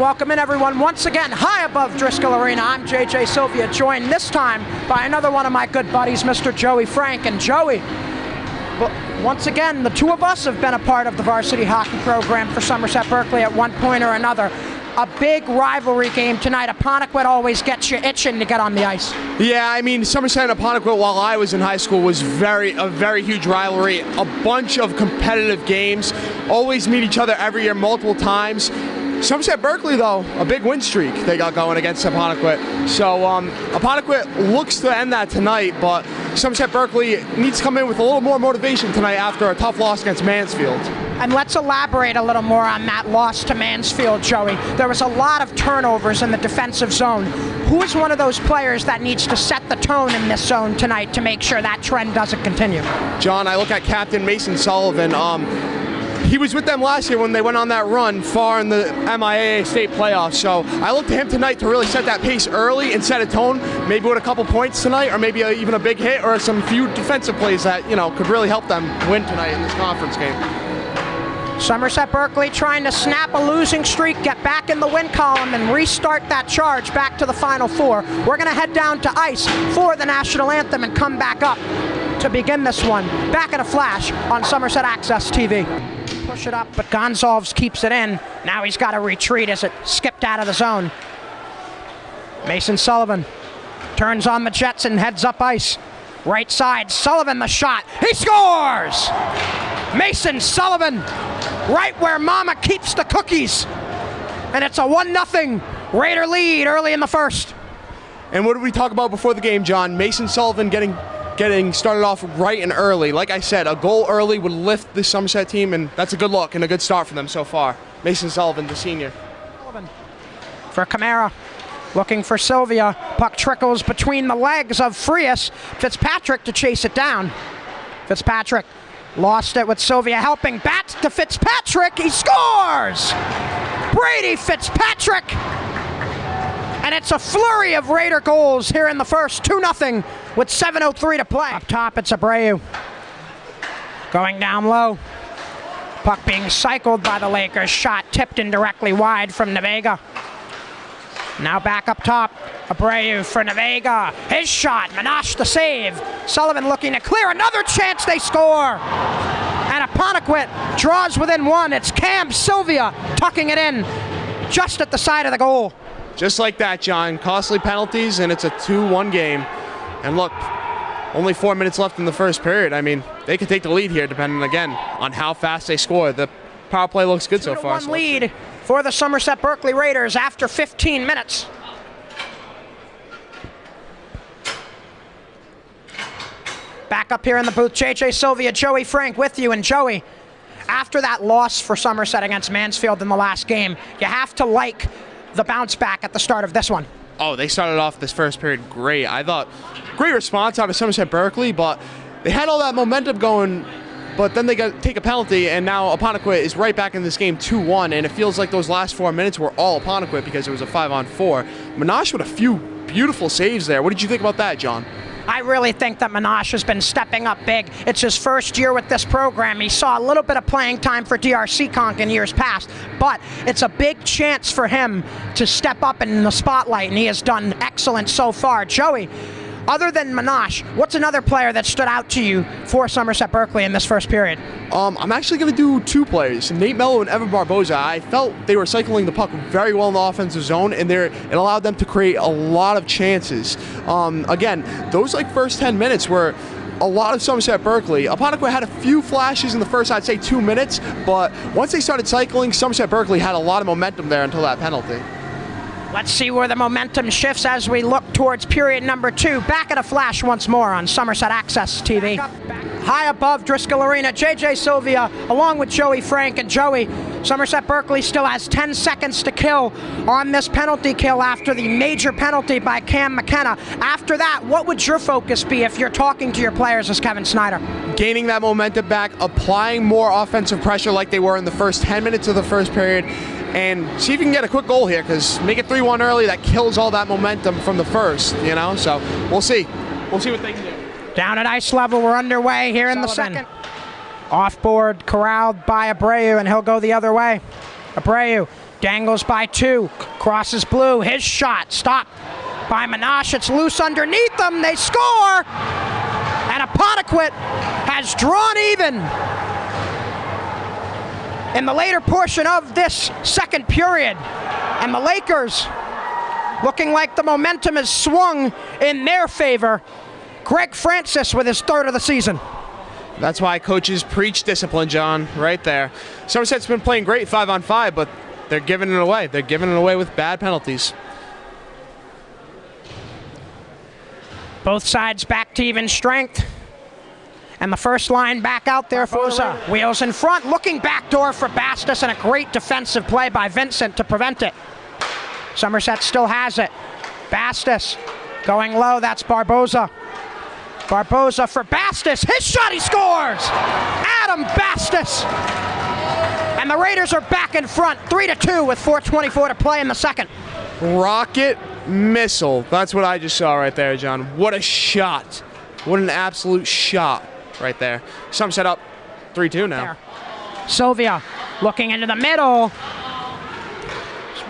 welcome in everyone once again high above Driscoll Arena. I'm JJ Sylvia, joined this time by another one of my good buddies, Mr. Joey Frank. And Joey, well, once again, the two of us have been a part of the varsity hockey program for Somerset-Berkley at one point or another. A big rivalry game tonight. Apponequet always gets you itching to get on the ice. Yeah, I mean, Somerset and Apponequet, while I was in high school, was a very huge rivalry. A bunch of competitive games. Always meet each other every year, multiple times. Somerset-Berkley, though, a big win streak they got going against Apponequet. So Apponequet looks to end that tonight, but Somerset-Berkley needs to come in with a little more motivation tonight after a tough loss against Mansfield. And let's elaborate a little more on that loss to Mansfield, Joey. There was a lot of turnovers in the defensive zone. Who is one of those players that needs to set the tone in this zone tonight to make sure that trend doesn't continue? John, I look at Captain Mason Sullivan. He was with them last year when they went on that run far in the MIAA state playoffs. So I look to him tonight to really set that pace early and set a tone, maybe with a couple points tonight, or maybe even a big hit, or some few defensive plays that, you know, could really help them win tonight in this conference game. Somerset-Berkley trying to snap a losing streak, get back in the win column, and restart that charge back to the Final Four. We're going to head down to ice for the national anthem and come back up to begin this one. Back in a flash on Somerset Access TV. Push it up, but Gonzalez keeps it in. Now he's got to retreat as it skipped out of the zone. Mason Sullivan turns on the jets and heads up ice. Right side, Sullivan the shot. He scores! Mason Sullivan, right where Mama keeps the cookies. And it's a 1-0 Raider lead early in the first. And what did we talk about before the game, John? Mason Sullivan getting started off right and early. Like I said, a goal early would lift the Somerset team, and that's a good look and a good start for them so far. Mason Sullivan, the senior. For Camara, looking for Sylvia. Puck trickles between the legs of Frias. Fitzpatrick to chase it down. Fitzpatrick lost it with Sylvia helping. Bats to Fitzpatrick. He scores! Brady Fitzpatrick! And it's a flurry of Raider goals here in the first. 2-0 with 7:03 to play. Up top, it's Abreu. Going down low. Puck being cycled by the Lakers. Shot tipped indirectly wide from Navega. Now back up top. Abreu for Navega. His shot. Minash the save. Sullivan looking to clear. Another chance. They score. And Apponequet draws within one. It's Cam Sylvia tucking it in just at the side of the goal. Just like that, John. Costly penalties, and it's a 2-1 game. And look, only 4 minutes left in the first period. I mean, they could take the lead here, depending, again, on how fast they score. The power play looks good so far. 2-1 lead for the Somerset-Berkley Raiders after 15 minutes. Back up here in the booth, JJ Sylvia, Joey Frank with you. And Joey, after that loss for Somerset against Mansfield in the last game, you have to like the bounce back at the start of this one. Oh, they started off this first period great. I thought great response out of Somerset-Berkley, but they had all that momentum going, but then they take a penalty, and now Apponequet is right back in this game 2-1, and it feels like those last 4 minutes were all Apponequet because it was a 5-on-4. Minash with a few beautiful saves there. What did you think about that, John? I really think that Minash has been stepping up big. It's his first year with this program. He saw a little bit of playing time for DRC Conk in years past, but it's a big chance for him to step up in the spotlight, and he has done excellent so far. Joey, other than Minash, what's another player that stood out to you for Somerset-Berkley in this first period? I'm actually going to do two players, Nate Mello and Evan Barboza. I felt they were cycling the puck very well in the offensive zone, and it allowed them to create a lot of chances. Again, those first 10 minutes were a lot of Somerset-Berkley. Apponequet had a few flashes in the first, I'd say, 2 minutes, but once they started cycling, Somerset-Berkley had a lot of momentum there until that penalty. Let's see where the momentum shifts as we look towards period number 2. Back at a flash once more on Somerset Access TV. High above Driscoll Arena, JJ Sylvia along with Joey Frank. And Joey, Somerset-Berkley still has 10 seconds to kill on this penalty kill after the major penalty by Cam McKenna. After that, what would your focus be if you're talking to your players as Kevin Snyder? Gaining that momentum back, applying more offensive pressure like they were in the first 10 minutes of the first period, and see if you can get a quick goal here, because make it 3-1 early, that kills all that momentum from the first, you know? So we'll see. We'll see what they can do. Down at ice level, we're underway here in the second. Off board, corralled by Abreu, and he'll go the other way. Abreu Dangles by 2. Crosses blue. His shot stopped by Minash. It's loose underneath them. They score! And Apponequet has drawn even in the later portion of this second period. And the Lakers, looking like the momentum has swung in their favor. Greg Francis with his 3rd of the season. That's why coaches preach discipline, John, right there. Somerset's been playing great 5-on-5, but they're giving it away. They're giving it away with bad penalties. Both sides back to even strength. And the first line back out there for Boza. Wheels in front, looking backdoor for Bastos, and a great defensive play by Vincent to prevent it. Somerset still has it. Bastos going low, that's Barboza. Barboza for Bastos, his shot, he scores! Adam Bastos! And the Raiders are back in front, 3-2 with 4:24 to play in the second. Rocket missile, that's what I just saw right there, John. What a shot. What an absolute shot right there. Somerset up 3-2 now. There. Sylvia looking into the middle.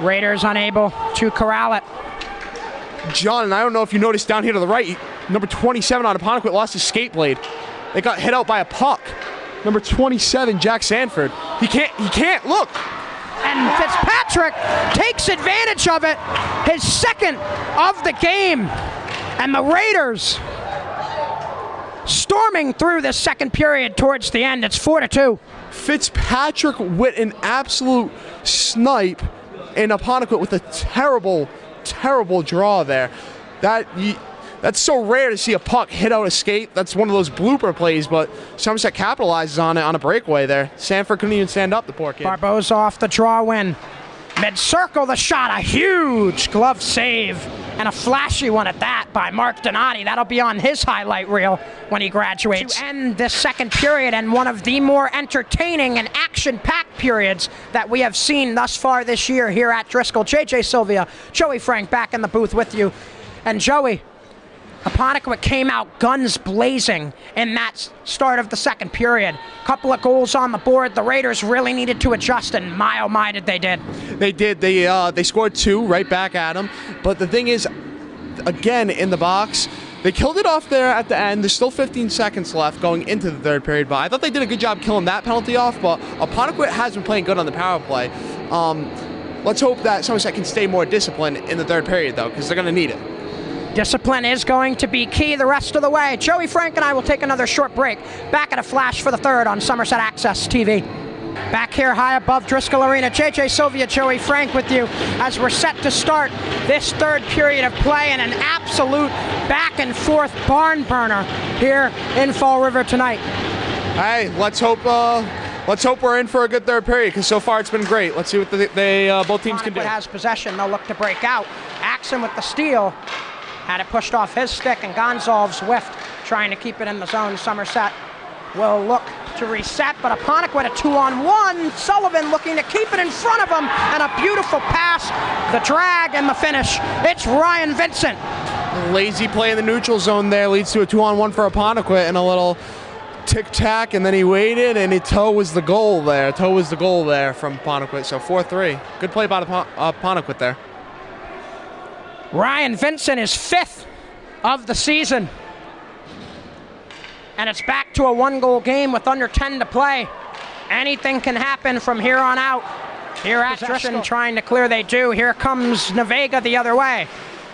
Raiders unable to corral it. John, and I don't know if you noticed down here to the right, number 27 on Apponequet lost his skate blade. It got hit out by a puck. Number 27, Jack Sanford. He can't look. And Fitzpatrick takes advantage of it. His 2nd of the game. And the Raiders storming through the second period towards the end. It's 4-2. Fitzpatrick with an absolute snipe, and Apponequet with a terrible, terrible draw there. That's so rare to see a puck hit out a skate. That's one of those blooper plays, but Somerset capitalizes on it on a breakaway there. Sanford couldn't even stand up, the poor kid. Barboza off the draw win. Mid-circle, the shot, a huge glove save, and a flashy one at that by Mark Donati. That'll be on his highlight reel when he graduates. To end this second period, and one of the more entertaining and action-packed periods that we have seen thus far this year here at Driscoll. JJ Sylvia, Joey Frank back in the booth with you. And Joey, Apponequet came out guns blazing in that start of the second period. Couple of goals on the board. The Raiders really needed to adjust, and my oh my did they did. They did. They scored 2 right back at them. But the thing is, again, in the box, they killed it off there at the end. There's still 15 seconds left going into the third period. But I thought they did a good job killing that penalty off. But Apponequet has been playing good on the power play. Let's hope that Somerset can stay more disciplined in the third period, though, because they're going to need it. Discipline is going to be key the rest of the way. Joey Frank and I will take another short break. Back at a flash for the third on Somerset Access TV. Back here high above Driscoll Arena, JJ Sylvia, Joey Frank with you as we're set to start this third period of play, and an absolute back and forth barn burner here in Fall River tonight. Hey, let's hope we're in for a good third period, because so far it's been great. Let's see what both teams can do. Has possession, they'll look to break out. Axon with the steal. Had it pushed off his stick, and Gonzalez whiffed, trying to keep it in the zone. Somerset will look to reset, but Apponequet a 2-on-1. Sullivan looking to keep it in front of him, and a beautiful pass, the drag, and the finish. It's Ryan Vincent. Lazy play in the neutral zone there leads to a 2-on-1 for Apponequet, and a little tic-tac, and then he waited, and toe was the goal there. Toe was the goal there from Apponequet, so 4-3. Good play by Apponequet there. Ryan Vincent is 5th of the season. And it's back to a 1-goal game with under 10 to play. Anything can happen from here on out. Here at Driscoll trying to clear, they do. Here comes Navega the other way.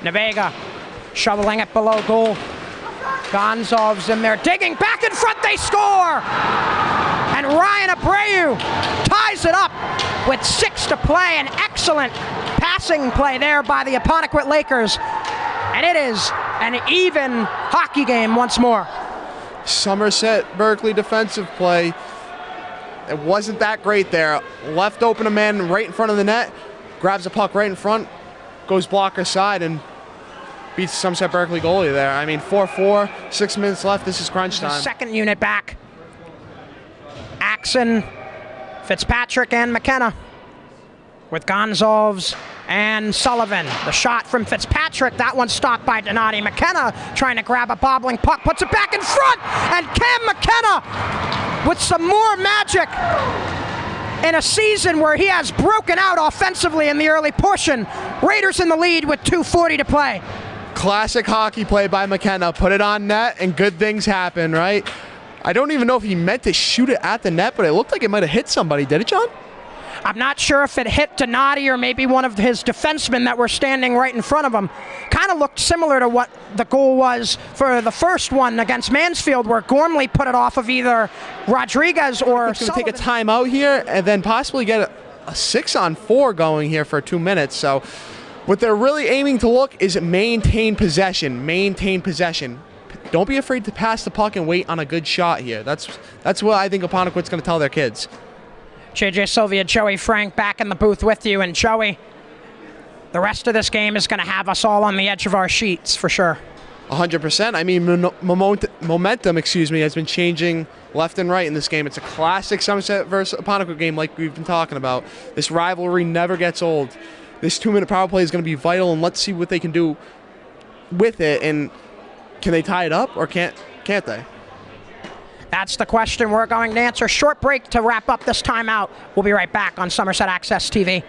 Navega shoveling it below goal. Gonzalez in there digging back in front, they score! And Ryan Abreu ties it up with 6 to play. An excellent passing play there by the Apponequet Lakers. And it is an even hockey game once more. Somerset-Berkley defensive play. It wasn't that great there. Left open a man right in front of the net, grabs a puck right in front, goes blocker side, and beats Somerset-Berkley goalie there. I mean, 4-4, 6 minutes left. This is crunch time. Second unit back. Axon, Fitzpatrick, and McKenna with Gonzalez and Sullivan. The shot from Fitzpatrick, that one stopped by Donati. McKenna trying to grab a bobbling puck, puts it back in front, and Cam McKenna with some more magic in a season where he has broken out offensively in the early portion. Raiders in the lead with 2:40 to play. Classic hockey play by McKenna. Put it on net and good things happen, right? I don't even know if he meant to shoot it at the net, but it looked like it might have hit somebody. Did it, John? I'm not sure if it hit Donati or maybe one of his defensemen that were standing right in front of him. Kind of looked similar to what the goal was for the first one against Mansfield, where Gormley put it off of either Rodriguez or He's going to take a timeout here and then possibly get a 6-on-4 going here for 2 minutes. So what they're really aiming to look is maintain possession. Maintain possession. Don't be afraid to pass the puck and wait on a good shot here. That's what I think Apponequet's going to tell their kids. JJ Sylvia, Joey Frank back in the booth with you. And Joey, the rest of this game is going to have us all on the edge of our sheets for sure. 100%. I mean, momentum, has been changing left and right in this game. It's a classic Somerset versus Apponequet game like we've been talking about. This rivalry never gets old. This 2-minute power play is going to be vital, and let's see what they can do with it. And can they tie it up or can't they? That's the question we're going to answer. Short break to wrap up this timeout. We'll be right back on Somerset Access TV.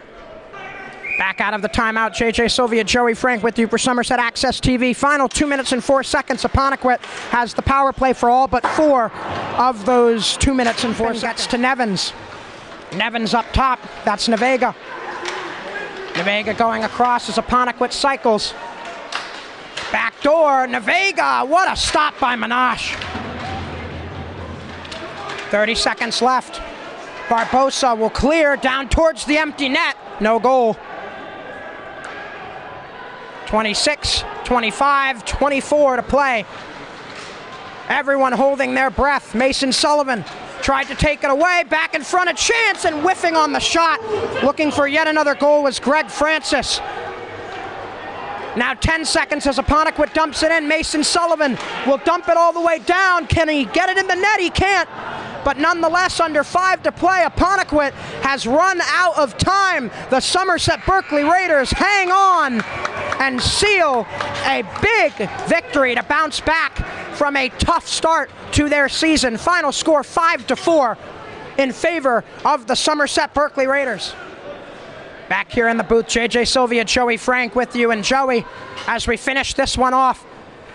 Back out of the timeout, JJ Sylvia, Joey Frank with you for Somerset Access TV. Final 2 minutes and 4 seconds. Apponequet has the power play for all but 4 of those 2 minutes and 4 seconds. Gets to Nevins. Nevins up top. That's Navega. Navega going across as Apponequet cycles. Back door, Navega. What a stop by Minash. 30 seconds left. Barbosa will clear down towards the empty net. No goal. 26, 25, 24 to play. Everyone holding their breath. Mason Sullivan tried to take it away. Back in front, a chance, and whiffing on the shot. Looking for yet another goal was Greg Francis. Now 10 seconds as Apponequet dumps it in. Mason Sullivan will dump it all the way down. Can he get it in the net? He can't. But nonetheless, under 5 to play, Apponequet has run out of time. The Somerset-Berkley Raiders hang on and seal a big victory to bounce back from a tough start to their season. Final score 5-4 in favor of the Somerset-Berkley Raiders. Back here in the booth, JJ Sylvia, Joey Frank with you. And Joey, as we finish this one off,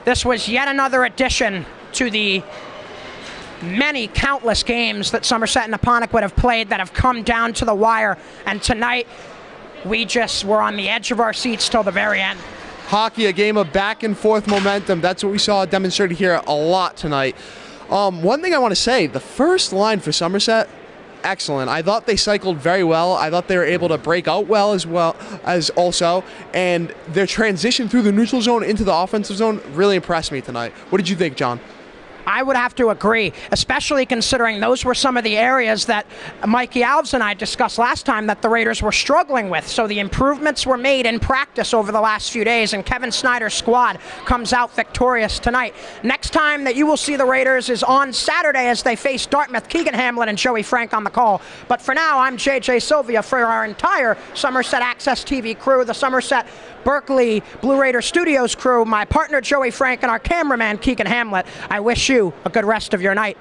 this was yet another addition to the many countless games that Somerset and Apponequet have played that have come down to the wire. And tonight, we just were on the edge of our seats till the very end. Hockey, a game of back and forth momentum. That's what we saw demonstrated here a lot tonight. One thing I want to say, the first line for Somerset, excellent. I thought they cycled very well. I thought they were able to break out well as also. And their transition through the neutral zone into the offensive zone really impressed me tonight. What did you think, John? I would have to agree, especially considering those were some of the areas that Mikey Alves and I discussed last time that the Raiders were struggling with. So the improvements were made in practice over the last few days, and Kevin Snyder's squad comes out victorious tonight. Next time that you will see the Raiders is on Saturday as they face Dartmouth. Keegan, Hamblett, and Joey Frank on the call. But for now, I'm JJ Sylvia for our entire Somerset Access TV crew, the Somerset-Berkley Blue Raider Studios crew, my partner Joey Frank, and our cameraman Keegan Hamblett. I wish you a good rest of your night.